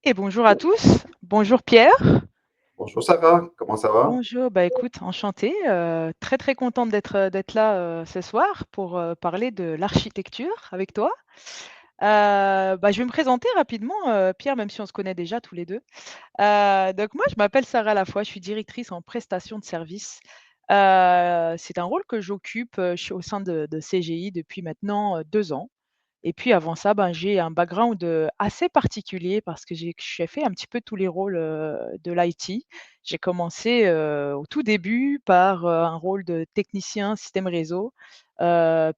Et bonjour à tous. Bonjour Pierre. Bonjour Sarah, comment ça va? Bonjour, bah écoute, enchantée, très très contente d'être là ce soir pour parler de l'architecture avec toi. Bah, je vais me présenter rapidement, Pierre, même si on se connaît déjà tous les deux. Donc moi, je m'appelle Sarah Lafoy, je suis directrice en prestation de services. C'est un rôle que j'occupe, je suis au sein de CGI depuis maintenant 2 ans. Et puis avant ça, ben, j'ai un background, assez particulier parce que j'ai fait un petit peu tous les rôles, de l'IT. J'ai commencé, au tout début par, un rôle de technicien système réseau,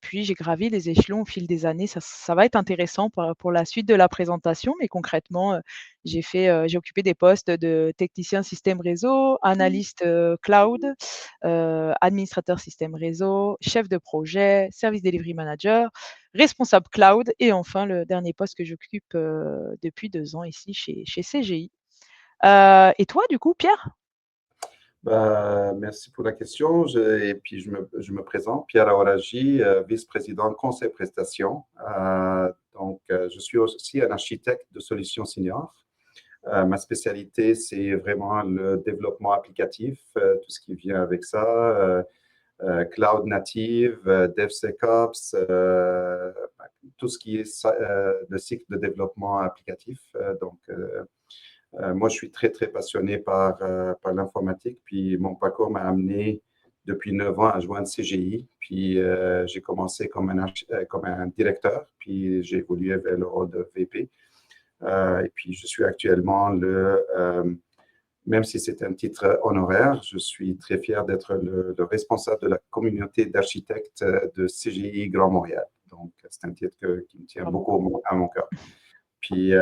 puis j'ai gravi les échelons au fil des années. Ça va être intéressant pour la suite de la présentation, mais concrètement, j'ai occupé des postes de technicien système réseau, analyste, cloud, administrateur système réseau, chef de projet, service delivery manager, responsable cloud et enfin le dernier poste que j'occupe, depuis 2 ans ici chez CGI. Et toi du coup, Pierre? Merci pour la question. Et puis je me présente, Pierre Awaragi, vice-président conseil prestation. Je suis aussi un architecte de solutions seniors. Ma spécialité, c'est vraiment le développement applicatif, tout ce qui vient avec ça, cloud native, DevSecOps, tout ce qui est le cycle de développement applicatif. Moi, je suis très, très passionné par l'informatique. Puis mon parcours m'a amené depuis 9 ans à joindre CGI. Puis j'ai commencé comme un directeur, puis j'ai évolué vers le rôle de VP. Et puis je suis actuellement même si c'est un titre honoraire, je suis très fier d'être le responsable de la communauté d'architectes de CGI Grand Montréal. Donc, c'est un titre qui me tient Bravo. beaucoup à mon cœur. Puis,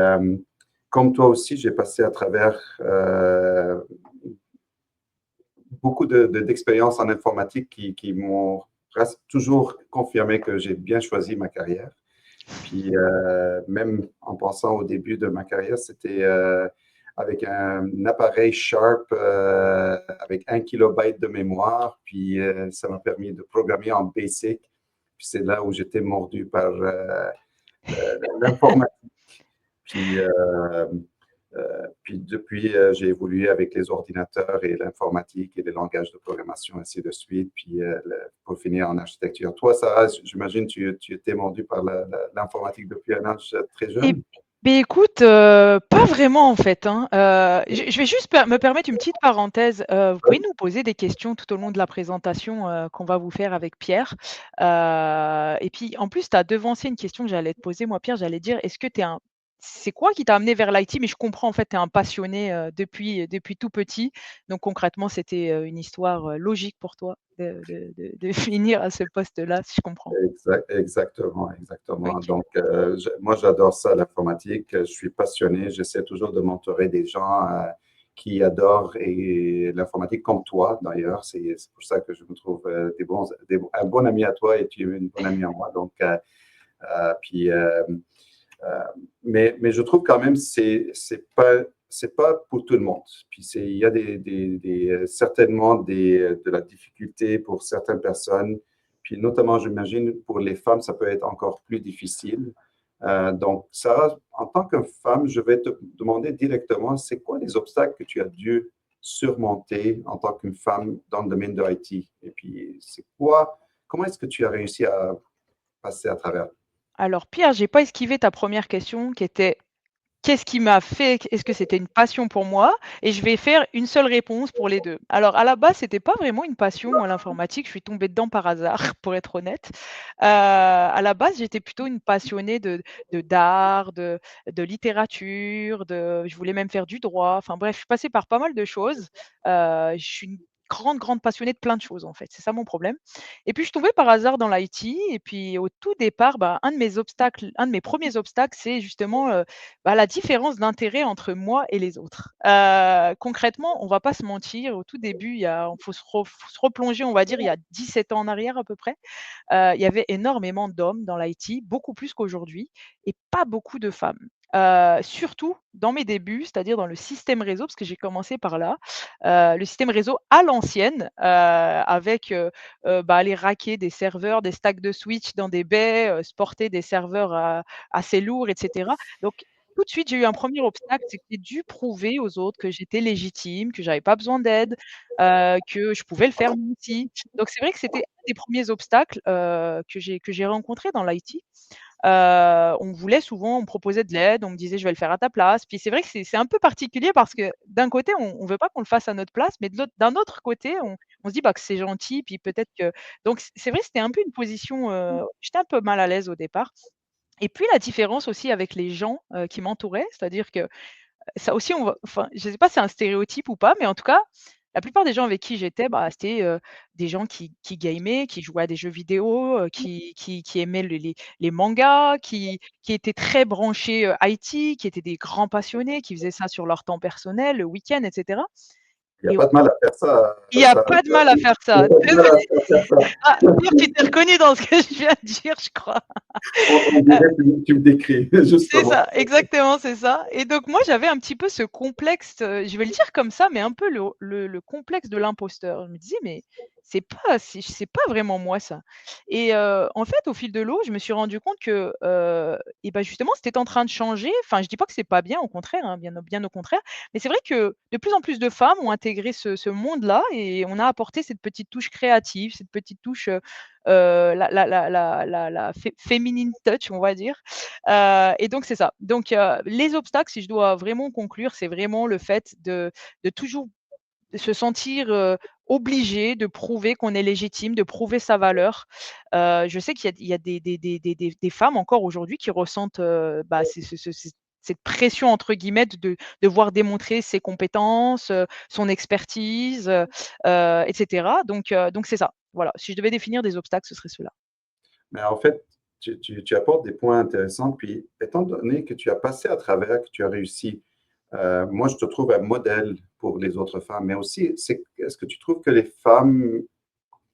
comme toi aussi, j'ai passé à travers beaucoup d'expériences en informatique qui m'ont toujours confirmé que j'ai bien choisi ma carrière. Puis, même en pensant au début de ma carrière, c'était avec un appareil Sharp avec 1 kilobyte de mémoire. Puis, ça m'a permis de programmer en BASIC. Puis, c'est là où j'étais mordu par l'informatique. Puis, puis depuis, j'ai évolué avec les ordinateurs et l'informatique et les langages de programmation, ainsi de suite. Puis pour finir en architecture. Toi, Sarah, j'imagine tu étais mordu par l'informatique depuis un âge très Et jeune. beh, écoute, pas vraiment en fait, hein. Je vais juste me permettre une petite parenthèse. Vous pouvez Oui. nous poser des questions tout au long de la présentation, qu'on va vous faire avec Pierre. Et puis en plus, tu as devancé une question que j'allais te poser moi, Pierre. J'allais dire: «Est-ce que tu es un» c'est quoi qui t'a amené vers l'IT? Mais je comprends en fait, tu es un passionné, depuis tout petit. Donc concrètement, c'était, une histoire, logique pour toi de finir à ce poste-là, si je comprends. Exactement, exactement. OK. Donc, moi, j'adore ça, l'informatique. Je suis passionné. J'essaie toujours de mentorer des gens qui adorent l'informatique comme toi, d'ailleurs. C'est pour ça que je me trouve un bon ami à toi et tu es une bonne amie à moi. Donc, puis, euh, mais je trouve quand même que c'est pas pour tout le monde. Puis il y a certainement de la difficulté pour certaines personnes. Puis notamment, j'imagine, pour les femmes, ça peut être encore plus difficile. Donc, Sarah, en tant que femme, je vais te demander directement, c'est quoi les obstacles que tu as dû surmonter en tant qu'une femme dans le domaine de l'IT? Et puis, comment est-ce que tu as réussi à passer à travers? Alors Pierre, j'ai pas esquivé ta première question qui était: «Qu'est-ce qui m'a fait est-ce que c'était une passion pour moi?» Et je vais faire une seule réponse pour les 2. Alors à la base, c'était pas vraiment une passion, moi, l'informatique, je suis tombée dedans par hasard, pour être honnête. À la base, j'étais plutôt une passionnée d'art, de littérature, je voulais même faire du droit, enfin bref, je suis passée par pas mal de choses. Je suis une grande, grande passionnée de plein de choses, en fait, c'est ça mon problème. Et puis je suis tombée par hasard dans l'IT et puis au tout départ, bah, un de mes premiers obstacles, c'est justement, bah, la différence d'intérêt entre moi et les autres. Concrètement, on va pas se mentir, au tout début, il faut se replonger, on va dire, il y a 17 ans en arrière à peu près. Il y avait énormément d'hommes dans l'IT, beaucoup plus qu'aujourd'hui et pas beaucoup de femmes. Surtout dans mes débuts, c'est-à-dire dans le système réseau, parce que j'ai commencé par là. Le système réseau à l'ancienne, avec, bah, aller racker des serveurs, des stacks de switch dans des baies, se porter des serveurs, assez lourds et cetera. Donc tout de suite, j'ai eu un premier obstacle, c'est que j'ai dû prouver aux autres que j'étais légitime, que j'avais pas besoin d'aide, que je pouvais le faire moi aussi. Donc c'est vrai que c'était un des premiers obstacles, que j'ai rencontrés dans l'IT. On me proposait de l'aide, on me disait: «Je vais le faire à ta place». Puis c'est vrai que c'est un peu particulier parce que d'un côté, on veut pas qu'on le fasse à notre place, mais d'un autre côté, on se dit, bah, que c'est gentil, puis peut-être que donc c'est vrai, c'était un peu une position, j'étais un peu mal à l'aise au départ. Et puis la différence aussi avec les gens, qui m'entouraient, c'est-à-dire que ça aussi on va enfin, je sais pas si c'est un stéréotype ou pas, mais en tout cas, la plupart des gens avec qui j'étais, bah, c'était, des gens qui gamaient, qui jouaient à des jeux vidéo, qui aimaient les mangas, qui étaient très branchés, IT, qui étaient des grands passionnés, qui faisaient ça sur leur temps personnel, le week-end et cetera. Il n'y a Et pas de mal à faire ça, il y a pas de mal à faire il n'y ça. a pas de mal à faire ça. Ah, dire tu t'es reconnu dans ce que je viens de dire, je crois. On dirait que tu me décris, C'est justement. ça, exactement, c'est ça. Et donc moi, j'avais un petit peu ce complexe, je vais le dire comme ça, mais un peu le complexe de l'imposteur. Je me disais: «Mais c'est pas vraiment moi ça». Et en fait, au fil de l'eau, je me suis rendu compte que, et bah, justement, c'était en train de changer. Enfin, je dis pas que c'est pas bien, au contraire, hein, bien au contraire. Mais c'est vrai que de plus en plus de femmes ont intégré ce monde-là et on a apporté cette petite touche créative, cette petite touche, la féminine touch, on va dire. Et donc c'est ça. Donc les obstacles, si je dois vraiment conclure, c'est vraiment le fait de toujours se sentir, obligé de prouver qu'on est légitime, de prouver sa valeur. Je sais qu'il y a des femmes encore aujourd'hui qui ressentent, bah, cette «pression» entre guillemets de devoir démontrer ses compétences, son expertise, et cetera. Donc c'est ça. Voilà, si je devais définir des obstacles, ce serait ceux-là. Mais en fait, tu apportes des points intéressants. Puis, étant donné que tu as passé à travers, que tu as réussi, moi, je te trouve un modèle pour les autres femmes. Mais aussi, est-ce que tu trouves que les femmes,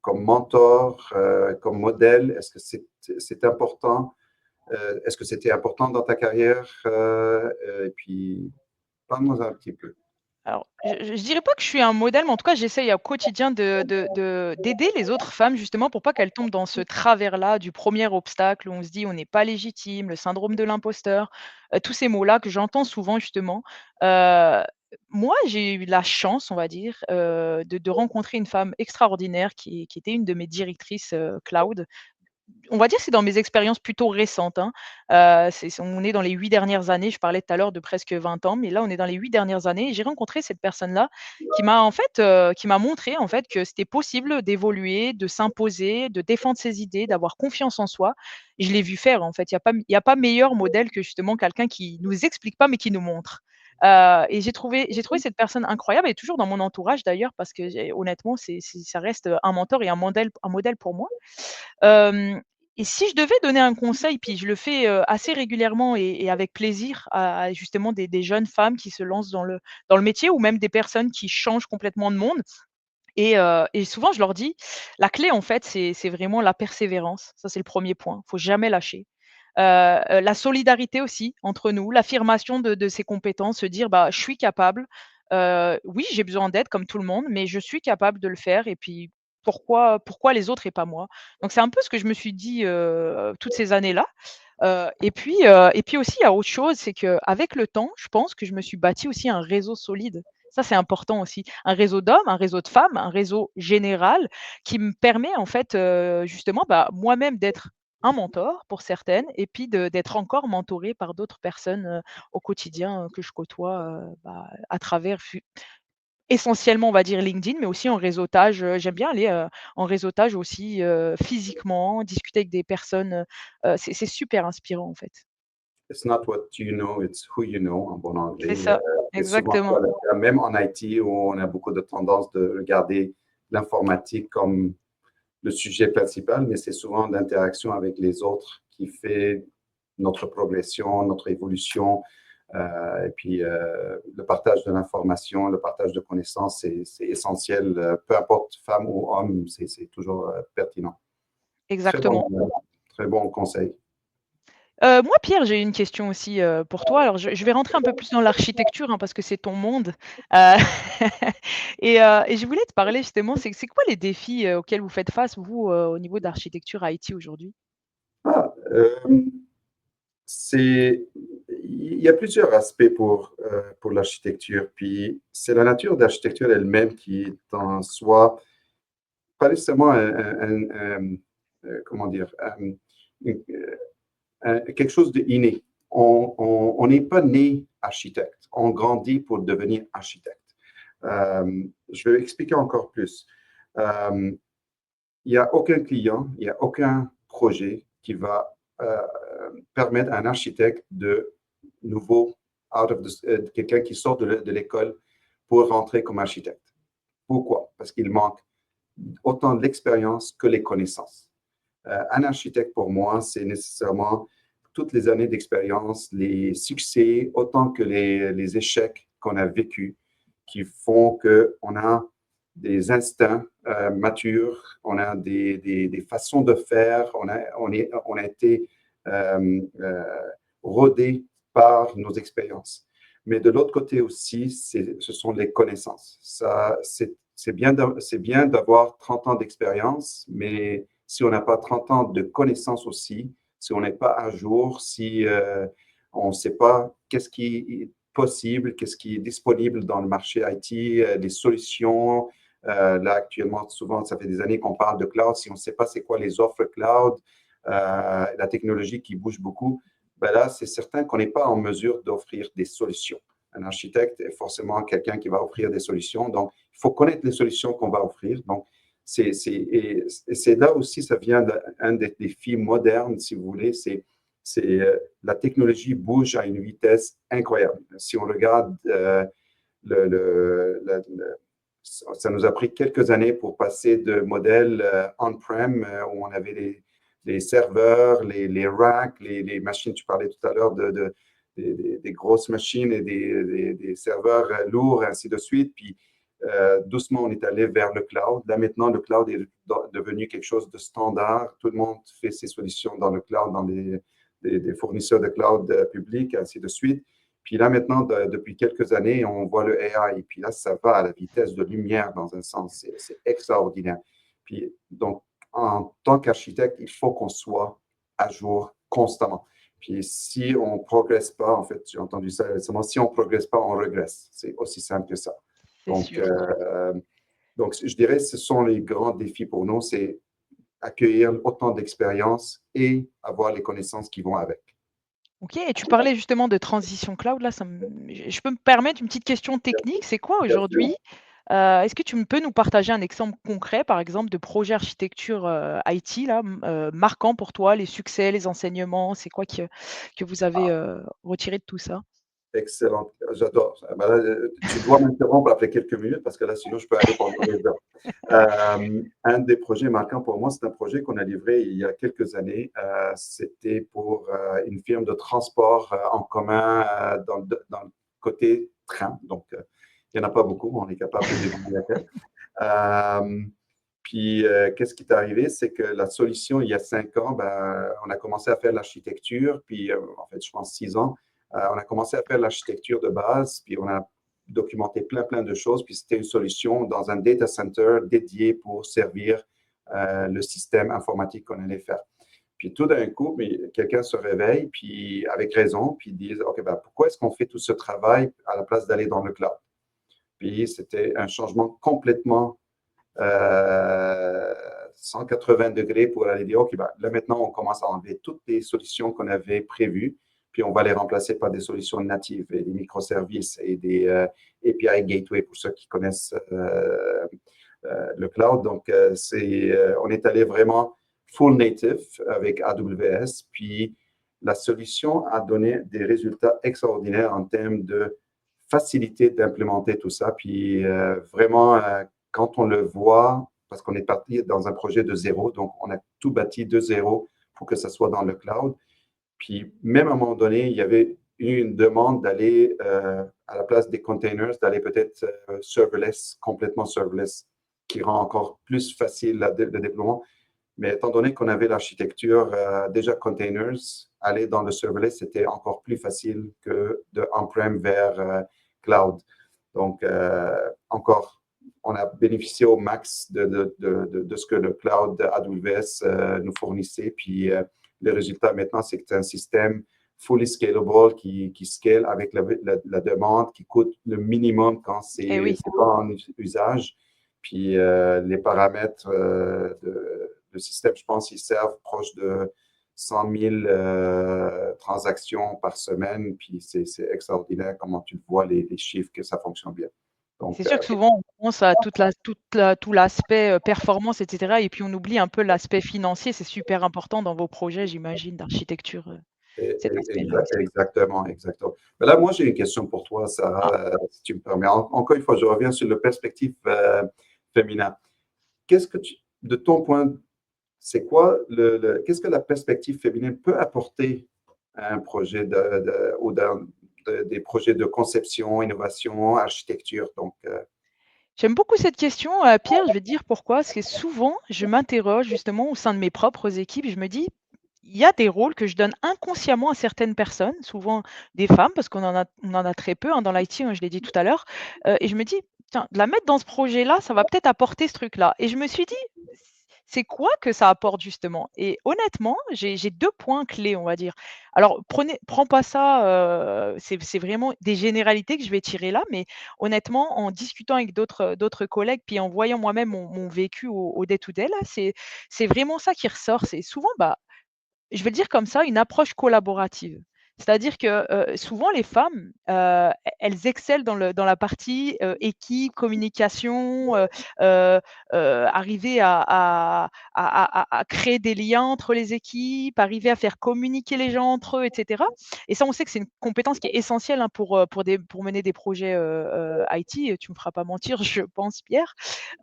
comme mentor, comme modèle, est-ce que c'est important? Est-ce que c'était important dans ta carrière? Et puis, parle-moi un petit peu. Alors, je dirais pas que je suis un modèle, mais en tout cas, j'essaye au quotidien d'aider les autres femmes justement pour pas qu'elles tombent dans ce travers-là du premier obstacle où on se dit: «On n'est pas légitime», le syndrome de l'imposteur, tous ces mots-là que j'entends souvent justement. Heu, Moi, j'ai eu la chance, on va dire, de rencontrer une femme extraordinaire qui était une de mes directrices, cloud. On va dire que c'est dans mes expériences plutôt récentes, hein. On est dans les 8 dernières années. Je parlais tout à l'heure de presque 20 ans, mais là, on est dans les 8 dernières années et j'ai rencontré cette personne-là qui m'a en fait, qui m'a montré en fait que c'était possible d'évoluer, de s'imposer, de défendre ses idées, d'avoir confiance en soi. Et je l'ai vu faire en fait. Il y a pas meilleur modèle que justement quelqu'un qui nous explique pas, mais qui nous montre. Et j'ai trouvé cette personne incroyable et toujours dans mon entourage d'ailleurs parce que honnêtement, ça reste un mentor et un modèle pour moi. Hem et si je devais donner un conseil, puis je le fais, assez régulièrement et avec plaisir à justement des jeunes femmes qui se lancent dans le métier ou même des personnes qui changent complètement de monde et souvent je leur dis: «La clé en fait, c'est vraiment la persévérance». Ça, c'est le premier point, faut jamais lâcher. La solidarité aussi entre nous, l'affirmation de ses compétences, se dire: «Bah, je suis capable, oui, j'ai besoin d'aide comme tout le monde, mais je suis capable de le faire et puis pourquoi les autres et pas moi?» Donc c'est un peu ce que je me suis dit, toutes ces années-là, et puis aussi il y a autre chose, c'est qu'avec le temps, je pense que je me suis bâti aussi un réseau solide. Ça, c'est important aussi. Un réseau d'hommes, un réseau de femmes, un réseau général qui me permet en fait, justement, bah, moi-même d'être un mentor pour certaines et puis d'être encore mentorée par d'autres personnes, au quotidien, que je côtoie, bah, à travers essentiellement, on va dire LinkedIn, mais aussi en réseautage, j'aime bien aller, en réseautage aussi, physiquement, discuter avec des personnes, c'est super inspirant en fait. It's not what you know, it's who you know en bon C'est anglais. ça, C'est souvent ça exactement. le cas, même en IT où on a beaucoup de tendance de regarder l'informatique comme le sujet principal, mais c'est souvent l'interaction avec les autres qui fait notre progression, notre évolution. Et puis, le partage de l'information, le partage de connaissances, c'est essentiel. Peu importe femme ou homme, c'est toujours pertinent. Très bon, Exactement. très bon conseil. Moi, Pierre, j'ai une question aussi, pour toi. Alors je vais rentrer un peu plus dans l'architecture, hein, parce que c'est ton monde. Heu, et je voulais te parler justement, c'est quoi les défis, auxquels vous faites face, vous, au niveau de l'architecture IT aujourd'hui? Ah, il y a plusieurs aspects pour l'architecture. Puis c'est la nature de l'architecture elle-même qui est en soi, pas nécessairement comment dire, une- quelque chose d'inné. On n'est pas né architecte, on grandit pour devenir architecte. Je vais expliquer encore plus. Euh, il n'y a aucun client, il n'y a aucun projet qui va permettre à un architecte de nouveau, quelqu'un qui sort de l'école pour rentrer comme architecte. Pourquoi? Parce qu'il manque autant de l'expérience que les connaissances. Un architecte, pour moi, c'est nécessairement toutes les années d'expérience, les succès, autant que les échecs qu'on a vécus, qui font qu'on a des instincts matures, on a des façons de faire, on a été euh, euh, rodé par nos expériences. Mais de l'autre côté aussi, ce sont les connaissances. C'est bien d'avoir 30 ans d'expérience, mais si on n'a pas 30 ans de connaissances aussi, si on n'est pas à jour, si on ne sait pas qu'est-ce qui est possible, qu'est-ce qui est disponible dans le marché IT, les solutions. Là, actuellement, souvent, ça fait des années qu'on parle de cloud. Si on ne sait pas c'est quoi les offres cloud, la technologie qui bouge beaucoup, ben là, c'est certain qu'on n'est pas en mesure d'offrir des solutions. Un architecte est forcément quelqu'un qui va offrir des solutions. Donc, il faut connaître les solutions qu'on va offrir. Donc, c'est là aussi, ça vient d'un des défis modernes, si vous voulez, la technologie bouge à une vitesse incroyable. Si on regarde, ça nous a pris quelques années pour passer de modèles on-prem, où on avait les serveurs, les racks, les machines, tu parlais tout à l'heure des grosses machines et des serveurs lourds, ainsi de suite. Puis, doucement, on est allé vers le cloud. Là, maintenant, le cloud est devenu quelque chose de standard. Tout le monde fait ses solutions dans le cloud, dans des fournisseurs de cloud publics, ainsi de suite. Puis là, maintenant, depuis quelques années, on voit le AI. Puis là, ça va à la vitesse de lumière dans un sens. C'est extraordinaire. Puis donc, en tant qu'architecte, il faut qu'on soit à jour constamment. Puis si on ne progresse pas, en fait, j'ai entendu ça récemment, si on ne progresse pas, on regresse. C'est aussi simple que ça. C'est Donc, sûr. donc, je dirais que ce sont les grands défis pour nous, c'est accueillir autant d'expérience et avoir les connaissances qui vont avec. OK, et tu parlais justement de transition cloud là, je peux me permettre une petite question technique? C'est quoi Bien sûr. aujourd'hui, est-ce que tu peux nous partager un exemple concret, par exemple, de projet architecture, IT là, marquant pour toi, les succès, les enseignements? C'est quoi que vous avez, retiré de tout ça? Excellent, j'adore. Ben là, tu dois m'interrompre après quelques minutes parce que là, sinon, je peux aller pendant des heures. Un des projets marquants pour moi, c'est un projet qu'on a livré il y a quelques années. C'était pour une firme de transport en commun dans le côté train. Donc, il n'y en a pas beaucoup, on est capable de deviner laquelle. Euh, Puis, qu'est-ce qui est arrivé? C'est que la solution, il y a 5 ans, ben, on a commencé à faire l'architecture, puis en fait, je pense 6 ans, on a commencé à faire l'architecture de base, puis on a documenté plein de choses, puis c'était une solution dans un data center dédié pour servir le système informatique qu'on allait faire. Puis tout d'un coup, quelqu'un se réveille, puis avec raison, puis dit, OK, ben, pourquoi est-ce qu'on fait tout ce travail à la place d'aller dans le cloud? Puis c'était un changement complètement 180 degrés pour aller dire, OK, ben, là maintenant, on commence à enlever toutes les solutions qu'on avait prévues, puis on va les remplacer par des solutions natives et des microservices et des API Gateway pour ceux qui connaissent le cloud. Donc, on est allé vraiment full native avec AWS, puis la solution a donné des résultats extraordinaires en termes de facilité d'implémenter tout ça. Puis vraiment, quand on le voit, parce qu'on est parti dans un projet de zéro, donc on a tout bâti de zéro pour que ça soit dans le cloud. Puis même à un moment donné, il y avait eu une demande d'aller, à la place des containers, d'aller peut-être serverless, complètement serverless, qui rend encore plus facile le déploiement. Mais étant donné qu'on avait l'architecture déjà containers, aller dans le serverless, c'était encore plus facile que de on-prem vers cloud. Donc, encore, on a bénéficié au max de ce que le cloud AWS nous fournissait. Puis, le résultat maintenant, c'est que c'est un système fully scalable, qui scale avec la demande, qui coûte le minimum quand Et c'est oui, pas en usage. Puis les paramètres de système, je pense, ils servent proche de 100 000 transactions par semaine. Puis c'est extraordinaire comment tu vois les chiffres que ça fonctionne bien. c'est Donc, sûr que souvent on pense à tout l'aspect, performance et cetera et puis on oublie un peu l'aspect financier. C'est super important dans vos projets, j'imagine, d'architecture, cet aspect-là aussi. Exactement, exactement. Mais là, moi, j'ai une question pour toi, Ah, Sarah, si tu me permets. Encore une fois, je reviens sur le perspective féminin. De ton point, c'est quoi qu'est-ce que la perspective féminine peut apporter à un projet ou des projets de conception, innovation, architecture? Donc, j'aime beaucoup cette question, Pierre, je vais te dire pourquoi. Parce que souvent, je m'interroge justement au sein de mes propres équipes, je me dis: «Il y a des rôles que je donne inconsciemment à certaines personnes», souvent des femmes, parce qu'on en a très peu, hein, dans l'IT, hein, je l'ai dit tout à l'heure, et je me dis: «Tiens, de la mettre dans ce projet-là, ça va peut-être apporter ce truc-là» et je me suis dit: «C'est quoi que ça apporte justement?» et honnêtement, j'ai 2 points clés, on va dire. Alors prends pas ça, c'est vraiment des généralités que je vais tirer là, mais honnêtement, en discutant avec d'autres collègues, puis en voyant moi-même mon vécu au day to day là, c'est vraiment ça qui ressort. C'est souvent, bah, je vais le dire comme ça, une approche collaborative. C'est-à-dire que, souvent les femmes, elles excellent dans la partie, équipe, communication, heu arriver à créer des liens entre les équipes, arriver à faire communiquer les gens entre eux et cetera et ça, on sait que c'est une compétence qui est essentielle, hein, pour mener des projets, IT, tu me feras pas mentir, je pense, Pierre.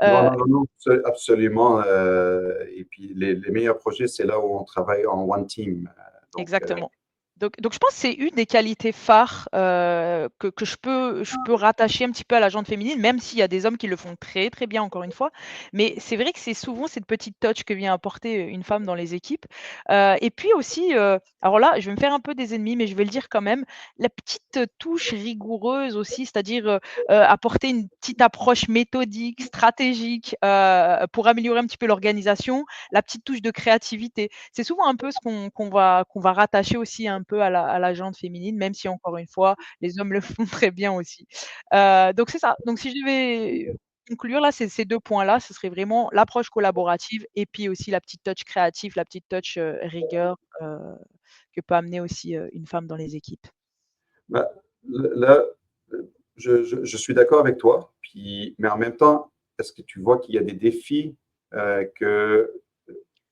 non, Heu non, non, non, absolument. Et puis, les meilleurs projets, c'est là où on travaille en one team. Donc, Exactement. Donc je pense que c'est une des qualités phares, que je peux rattacher un petit peu à la jante féminine, même s'il y a des hommes qui le font très, très bien encore une fois. Mais c'est vrai que c'est souvent cette petite touch que vient apporter, une femme dans les équipes. Et puis aussi, alors là, je vais me faire un peu des ennemis, mais je vais le dire quand même, la petite, touche rigoureuse aussi, c'est-à-dire, apporter une petite approche méthodique, stratégique, pour améliorer un petit peu l'organisation, la petite touche de créativité. C'est souvent un peu ce qu'on va rattacher aussi un peu à la jante féminine, même si encore une fois, les hommes le font très bien aussi. Donc c'est ça. Donc si je devais conclure là, ces 2 points-là, ce serait vraiment l'approche collaborative et puis aussi la petite touch créative, la petite touch, rigueur, que peut amener aussi, une femme dans les équipes. bah, là, je suis d'accord avec toi. Puis, mais en même temps, est-ce que tu vois qu'il y a des défis que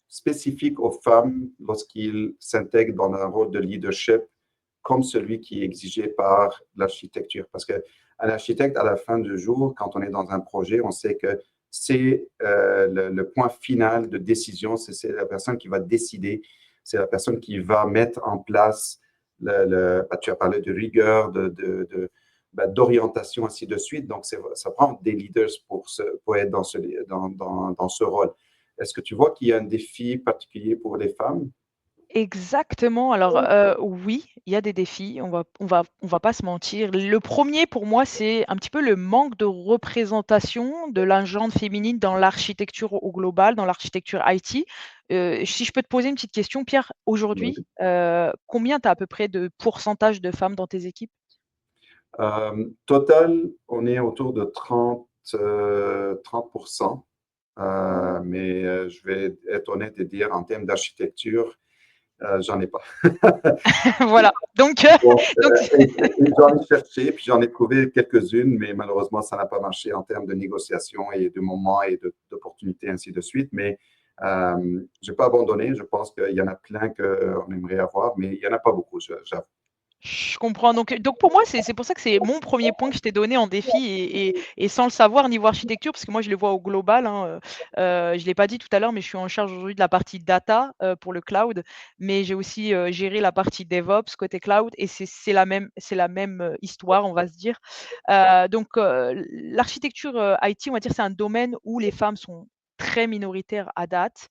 spécifiques aux femmes lorsqu'ils s'intègrent dans un rôle de leadership comme celui qui est exigé par l'architecture? Parce qu'un architecte, à la fin du jour, quand on est dans un projet, on sait que c'est le point final de décision, c'est la personne qui va décider, c'est la personne qui va mettre en place tu as parlé de rigueur, d'orientation, ainsi de suite. Donc, ça prend des leaders pour être dans ce rôle. Est-ce que tu vois qu'il y a un défi particulier pour les femmes? Exactement. Alors, oui, il y a des défis, on va pas se mentir. Le premier pour moi, c'est un petit peu le manque de représentation de la gente féminine dans l'architecture au global, dans l'architecture IT. Si je peux te poser une petite question, Pierre, aujourd'hui, combien tu as à peu près de pourcentage de femmes dans tes équipes? Total, on est autour de 30%. Mais je vais être honnête et dire en termes d'architecture, j'en ai pas. Voilà, donc Bon, donc j'en ai cherché, puis j'en ai trouvé quelques-unes, mais malheureusement, ça n'a pas marché en termes de négociation et de moments et d'opportunités, ainsi de suite. Mais je n'ai pas abandonné. Je pense qu'il y en a plein qu'on aimerait avoir, mais il n'y en a pas beaucoup, j'avoue. Je comprends donc pour moi, c'est pour ça que c'est mon premier point que je t'ai donné en défi et sans le savoir niveau architecture, parce que moi je les vois au global, hein, je l'ai pas dit tout à l'heure, mais je suis en charge aujourd'hui de la partie data, pour le cloud, mais j'ai aussi, géré la partie DevOps côté cloud et c'est la même, histoire, on va se dire. Donc l'architecture, IT, on va dire, c'est un domaine où les femmes sont très minoritaires à date,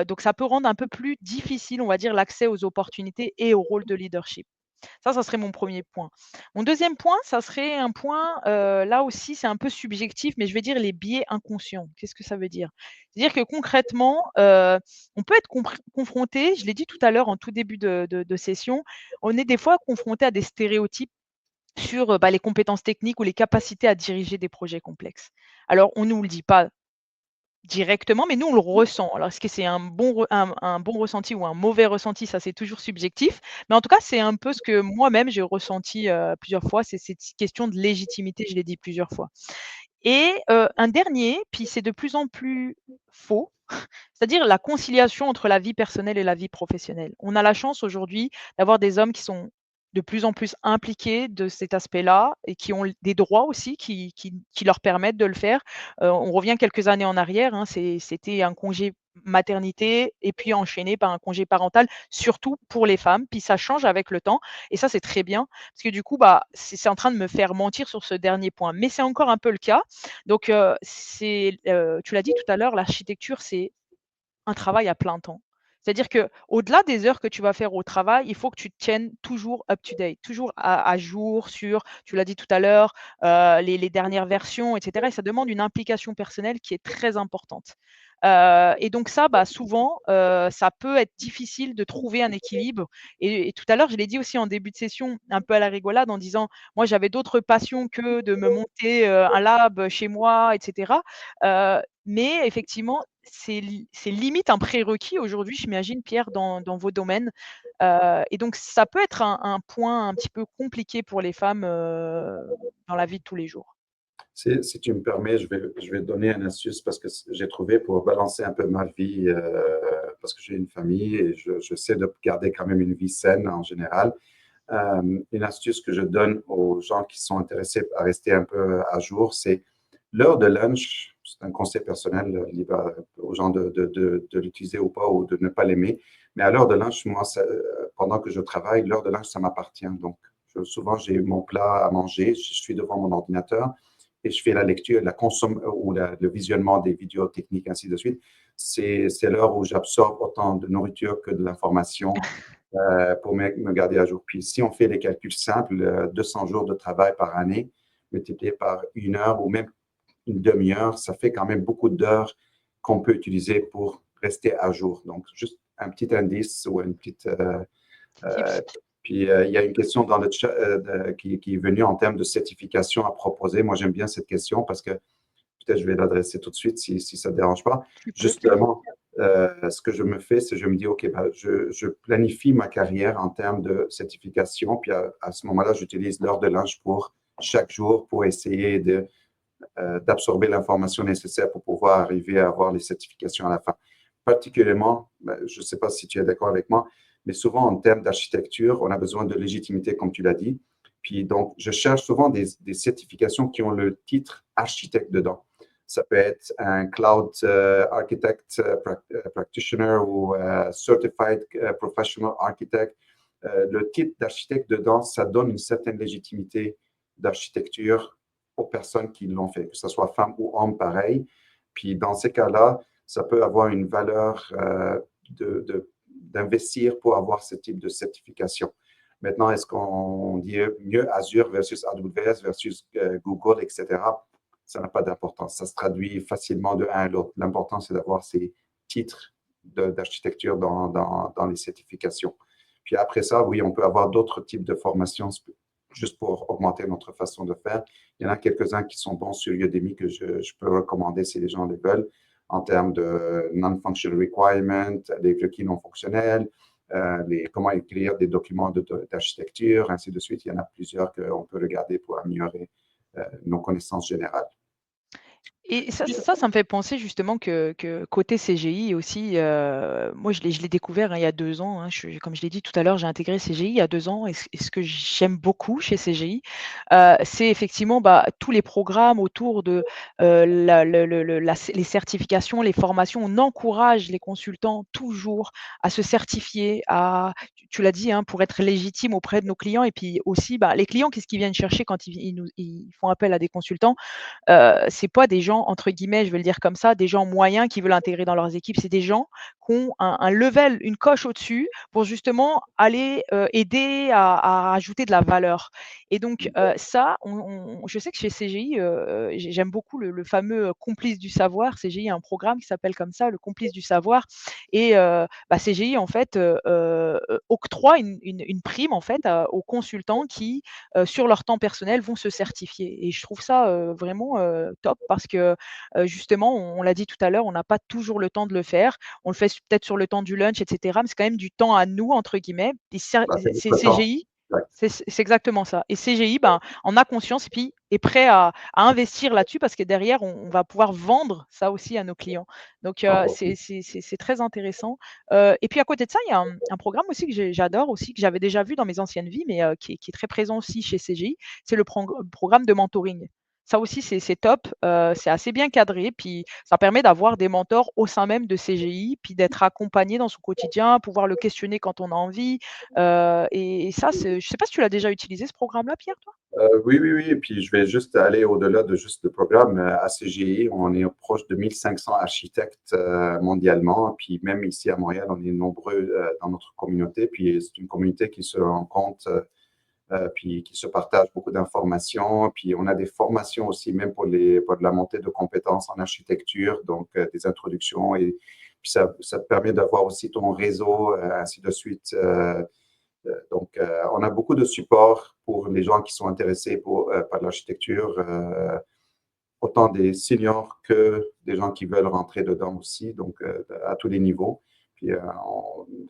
donc ça peut rendre un peu plus difficile, on va dire, l'accès aux opportunités et au rôle de leadership. Ça serait mon premier point. Mon deuxième point, ça serait un point, là aussi, c'est un peu subjectif, mais je vais dire les biais inconscients. Qu'est-ce que ça veut dire? C'est-à-dire que concrètement, on peut être confronté, je l'ai dit tout à l'heure en tout début de session, on est des fois confronté à des stéréotypes sur, les compétences techniques ou les capacités à diriger des projets complexes. Alors on ne nous le dit pas directement, mais nous, on le ressent. Alors, est-ce que c'est un bon ressenti ou un mauvais ressenti? Ça, c'est toujours subjectif. Mais en tout cas, c'est un peu ce que moi-même j'ai ressenti, plusieurs fois. C'est cette question de légitimité, je l'ai dit plusieurs fois. Et un dernier, puis c'est de plus en plus faux, c'est-à-dire la conciliation entre la vie personnelle et la vie professionnelle. On a la chance aujourd'hui d'avoir des hommes qui sont de plus en plus impliqués de cet aspect-là et qui ont des droits aussi qui leur permettent de le faire. On revient quelques années en arrière, hein, c'était un congé maternité et puis enchaîné par un congé parental, surtout pour les femmes. Puis ça change avec le temps et ça, c'est très bien parce que du coup, c'est en train de me faire mentir sur ce dernier point. Mais c'est encore un peu le cas. Donc, tu l'as dit tout à l'heure, l'architecture, c'est un travail à plein temps. C'est-à-dire que au-delà des heures que tu vas faire au travail, il faut que tu te tiennes toujours up to date, toujours à jour sur, tu l'as dit tout à l'heure, les dernières versions et cetera et ça demande une implication personnelle qui est très importante. Et donc ça, souvent, ça peut être difficile de trouver un équilibre et tout à l'heure, je l'ai dit aussi en début de session, un peu à la rigolade en disant: «Moi, j'avais d'autres passions que de me monter, un lab, chez moi et cetera». Mais effectivement, c'est limite un prérequis aujourd'hui, j'imagine, Pierre, dans vos domaines. Et donc ça peut être un point un petit peu compliqué pour les femmes, dans la vie de tous les jours. Si tu me permets, je vais donner une astuce parce que j'ai trouvé pour balancer un peu ma vie, parce que j'ai une famille et je sais de garder quand même une vie saine en général. Une astuce que je donne aux gens qui sont intéressés à rester un peu à jour, c'est l'heure de lunch. C'est un conseil personnel, libre aux gens de l'utiliser ou pas ou de ne pas l'aimer. Mais à l'heure de lunch, moi, pendant que je travaille, l'heure de lunch, ça m'appartient. Donc, souvent, j'ai mon plat à manger, je suis devant mon ordinateur et je fais la lecture, le visionnement des vidéos techniques, ainsi de suite. C'est l'heure où j'absorbe autant de nourriture que de l'information pour me garder à jour. Puis si on fait les calculs simples, 200 jours de travail par année, multiplié par une heure ou même une demi-heure, ça fait quand même beaucoup d'heures qu'on peut utiliser pour rester à jour. Donc, juste un petit indice ou une petite... Tips. puis, il y a une question dans le chat qui est venue en termes de certification à proposer. Moi, j'aime bien cette question parce que peut-être je vais l'adresser tout de suite si ça ne te dérange pas. Tu peux, Pierre. Justement, ce que je me fais, c'est je me dis, OK, je planifie ma carrière en termes de certification, puis à ce moment-là, j'utilise l'heure de lunch pour chaque jour pour essayer d'absorber l'information nécessaire pour pouvoir arriver à avoir les certifications à la fin. Particulièrement, je ne sais pas si tu es d'accord avec moi, mais souvent en termes d'architecture, on a besoin de légitimité, comme tu l'as dit. Puis donc, je cherche souvent des certifications qui ont le titre architecte dedans. Ça peut être un Cloud Architect Practitioner ou Certified Professional Architect. Le titre d'architecte dedans, ça donne une certaine légitimité d'architecture aux personnes qui l'ont fait, que ce soit femme ou homme, pareil. Puis dans ces cas-là, ça peut avoir une valeur d'investir pour avoir ce type de certification. Maintenant, est-ce qu'on dit mieux Azure versus AWS versus Google, etc.? Ça n'a pas d'importance. Ça se traduit facilement de un à l'autre. L'important, c'est d'avoir ces titres d'architecture dans les certifications. Puis après ça, oui, on peut avoir d'autres types de formations juste pour augmenter notre façon de faire. Il y en a quelques-uns qui sont bons sur Udemy que je peux recommander si les gens le veulent en termes de non-functional requirement, les requis non fonctionnels, comment écrire des documents d'architecture, ainsi de suite. Il y en a plusieurs qu'on peut regarder pour améliorer nos connaissances générales. Et ça me fait penser justement que côté CGI aussi, moi je l'ai découvert, hein, il y a 2 ans, hein. Comme je l'ai dit tout à l'heure, j'ai intégré CGI il y a 2 ans et ce que j'aime beaucoup chez CGI, c'est effectivement, tous les programmes autour de, la le la les certifications, les formations. On encourage les consultants toujours à se certifier, tu l'as dit, hein, pour être légitime auprès de nos clients et puis aussi, les clients, qu'est-ce qu'ils viennent chercher quand ils font appel à des consultants? C'est pas des gens gens, entre guillemets, je vais le dire comme ça, des gens moyens qui veulent intégrer dans leurs équipes. C'est des gens qui ont un level, une coche au-dessus pour justement aller aider à ajouter de la valeur. Et donc, ça, je sais que chez CGI, j'aime beaucoup le fameux complice du savoir. CGI a un programme qui s'appelle comme ça, le complice du savoir. Et CGI, en fait, octroie une prime, en fait, aux consultants qui, sur leur temps personnel, vont se certifier. Et je trouve ça vraiment top parce que, justement, on l'a dit tout à l'heure, on n'a pas toujours le temps de le faire. On le fait peut-être sur le temps du lunch, et cetera, mais c'est quand même du temps «à nous» entre guillemets. Et Bah, c'est c'est le temps. CGI, Exact. c'est exactement ça. Et CGI, ben, en a conscience et puis est prêt à investir là-dessus parce que derrière, on va pouvoir vendre ça aussi à nos clients. Donc, 100%. c'est très intéressant. Et puis à côté de ça, il y a un programme aussi que j'adore aussi, que j'avais déjà vu dans mes anciennes vies, mais qui est très présent aussi chez CGI, c'est le programme de mentoring. Ça aussi, c'est top, c'est assez bien cadré, puis ça permet d'avoir des mentors au sein même de CGI, puis d'être accompagné dans son quotidien, pouvoir le questionner quand on a envie. Et ça, je sais pas si tu l'as déjà utilisé ce programme-là, Pierre, toi? Oui, oui, oui. Et puis, je vais juste aller au-delà de juste le programme. À CGI, on est proche de 1500 architectes mondialement. Puis, même ici à Montréal, on est nombreux dans notre communauté. Puis, c'est une communauté qui se rencontre, puis qui se partage beaucoup d'informations. Puis, on a des formations aussi, même pour de la montée de compétences en architecture, donc des introductions. Et puis, ça te permet d'avoir aussi ton réseau, ainsi de suite. Donc, on a beaucoup de support pour les gens qui sont intéressés par l'architecture, autant des seniors que des gens qui veulent rentrer dedans aussi, donc à tous les niveaux. Puis,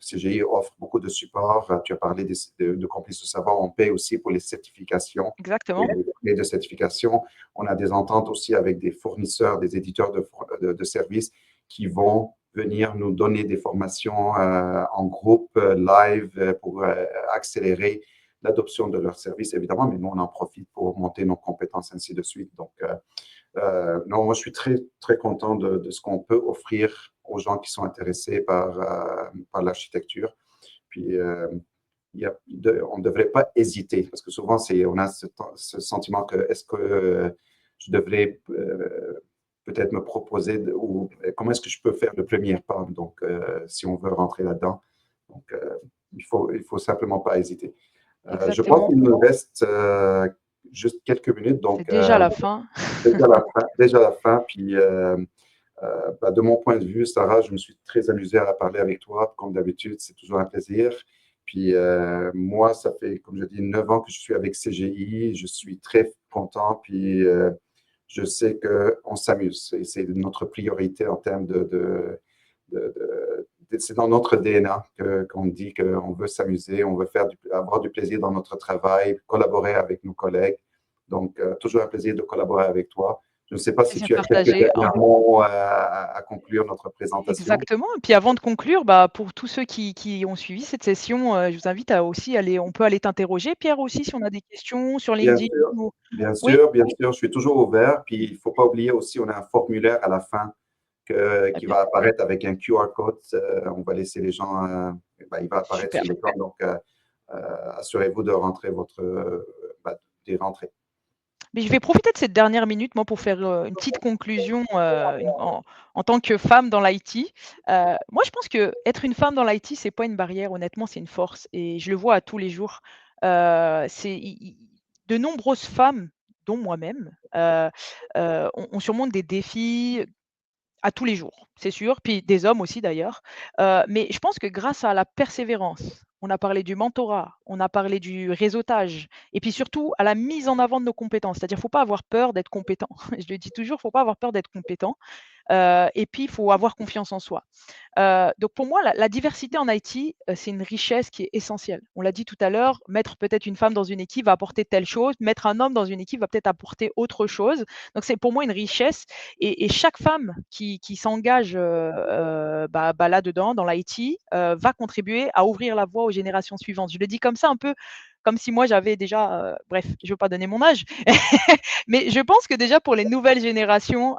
CGI offre beaucoup de support. Tu as parlé de complices de savoir. On paye aussi pour les certifications. Et Exactement. les de certification, on a des ententes aussi avec des fournisseurs, des éditeurs de services qui vont venir nous donner des formations en groupe, live, pour accélérer l'adoption de leurs services, évidemment, mais nous, on en profite pour monter nos compétences, ainsi de suite. Donc, non, moi, je suis très, très content de ce qu'on peut offrir aux gens qui sont intéressés par l'architecture. Puis, on ne devrait pas hésiter, parce que souvent, on a ce sentiment que est-ce que je devrais peut-être me proposer, ou comment est-ce que je peux faire le premier pas, donc si on veut rentrer là-dedans. Donc, il faut simplement pas hésiter. Je pense Exactement. qu'il nous reste juste quelques minutes, C'est donc déjà la fin. déjà la fin. Déjà la fin. Puis, de mon point de vue, Sarah, je me suis très amusé à parler avec toi. Comme d'habitude, c'est toujours un plaisir. Puis, moi, ça fait, comme je dis, 9 ans que je suis avec CGI. Je suis très content. Puis, je sais qu'on s'amuse. Et c'est notre priorité en termes c'est dans notre DNA qu'on dit qu'on veut s'amuser, on veut avoir du plaisir dans notre travail, collaborer avec nos collègues. Donc, toujours un plaisir de collaborer avec toi. Je ne sais pas si Plaisir tu as quelques partagé. derniers mots à conclure notre présentation. Exactement. Et puis avant de conclure, pour tous ceux qui ont suivi cette session, je vous invite à aussi on peut aller t'interroger, Pierre, aussi, si on a des questions sur Bien LinkedIn sûr, ou bien oui? sûr, bien sûr, je suis toujours ouvert. Puis, il ne faut pas oublier aussi, on a un formulaire à la fin Très qui bien, va apparaître avec un QR code. On va laisser les gens, il va apparaître super. sur l'écran. Donc, assurez-vous de rentrer d'y rentrer. Mais je vais profiter de cette dernière minute, moi, pour faire, une petite conclusion, en tant que femme dans l'IT. Moi, je pense que être une femme dans l'IT, c'est pas une barrière, honnêtement, c'est une force et je le vois à tous les jours. C'est i De nombreuses femmes, dont moi-même, on surmonte des défis à tous les jours, c'est sûr, puis des hommes aussi d'ailleurs. Mais je pense que grâce à la persévérance, on a parlé du mentorat, on a parlé du réseautage et puis surtout à la mise en avant de nos compétences. C'est-à-dire, faut pas avoir peur d'être compétent. Je le dis toujours, faut pas avoir peur d'être compétent, et puis il faut avoir confiance en soi. Donc pour moi, la diversité en IT, c'est une richesse qui est essentielle. On l'a dit tout à l'heure, mettre peut-être une femme dans une équipe va apporter telle chose, mettre un homme dans une équipe va peut-être apporter autre chose. Donc c'est pour moi une richesse et chaque femme qui s'engage, là-dedans, dans l'IT, va contribuer à ouvrir la voie aux générations suivantes. Je le dis comme ça un peu comme si moi j'avais déjà, bref, je ne veux pas donner mon âge, mais je pense que déjà pour les nouvelles générations,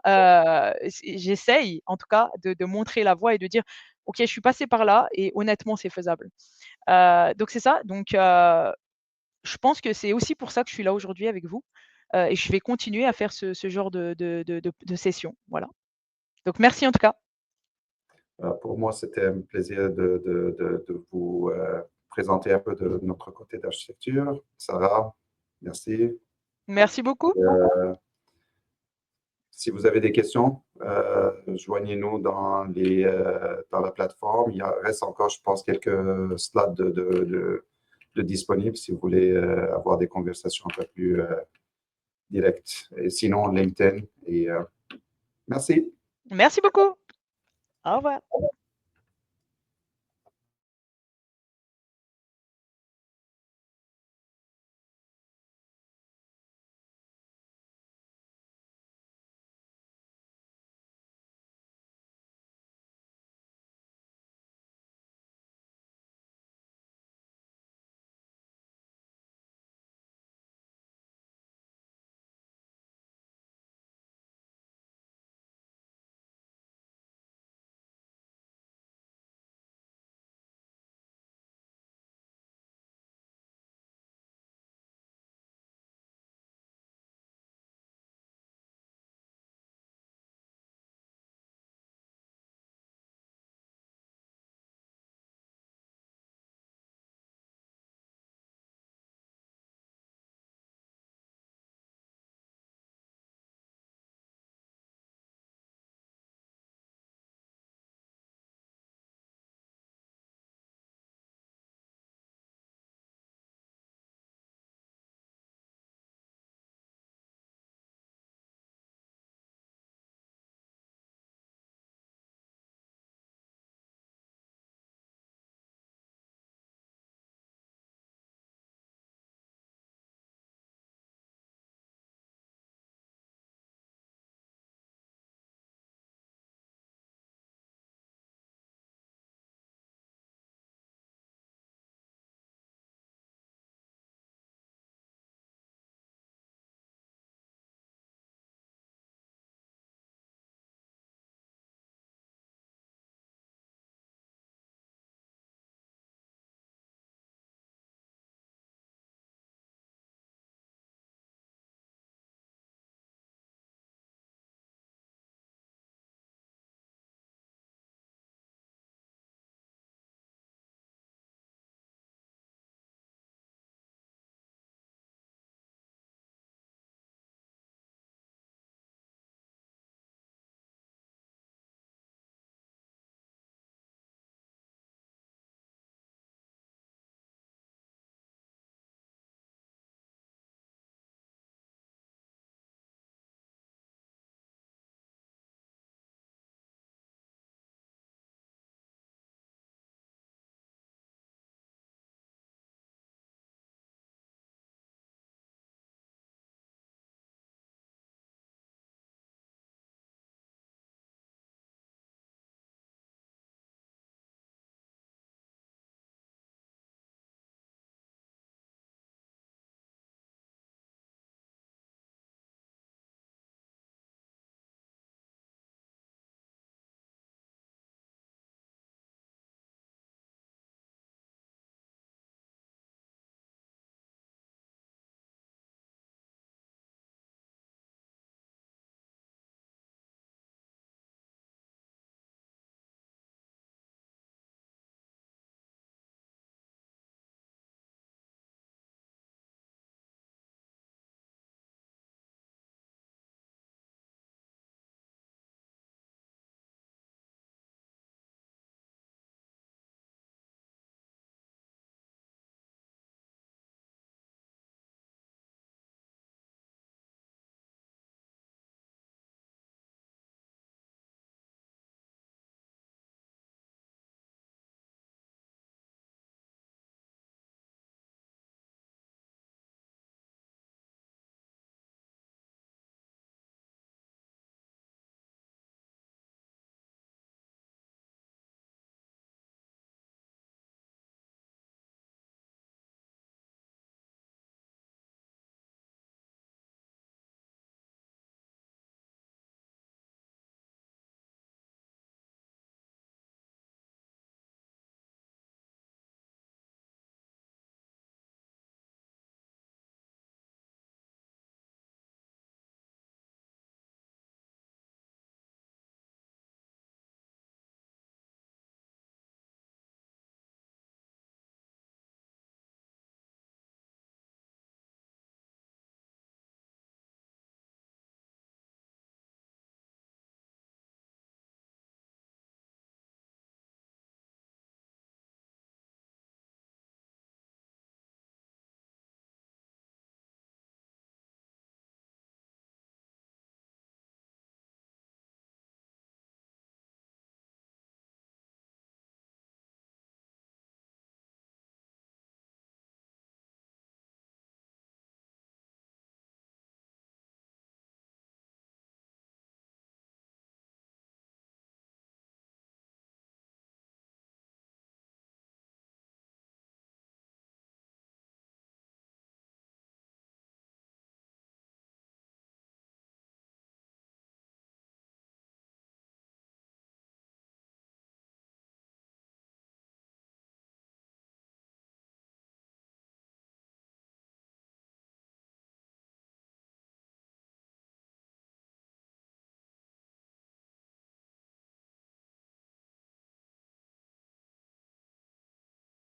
j'essaye en tout cas de montrer la voie et de dire: «OK, je suis passée par là et honnêtement, c'est faisable». Donc c'est ça, donc je pense que c'est aussi pour ça que je suis là aujourd'hui avec vous. et je vais continuer à faire ce genre de session. Voilà. Donc merci en tout cas. Pour moi, c'était un plaisir de vous présenter un peu de notre côté d'architecture. Sarah, merci. Merci beaucoup. Si vous avez des questions, joignez-nous dans la plateforme. Reste encore, je pense, quelques slots de disponibles si vous voulez avoir des conversations un peu plus directes. Et sinon, LinkedIn. Et merci. Merci beaucoup. Au revoir.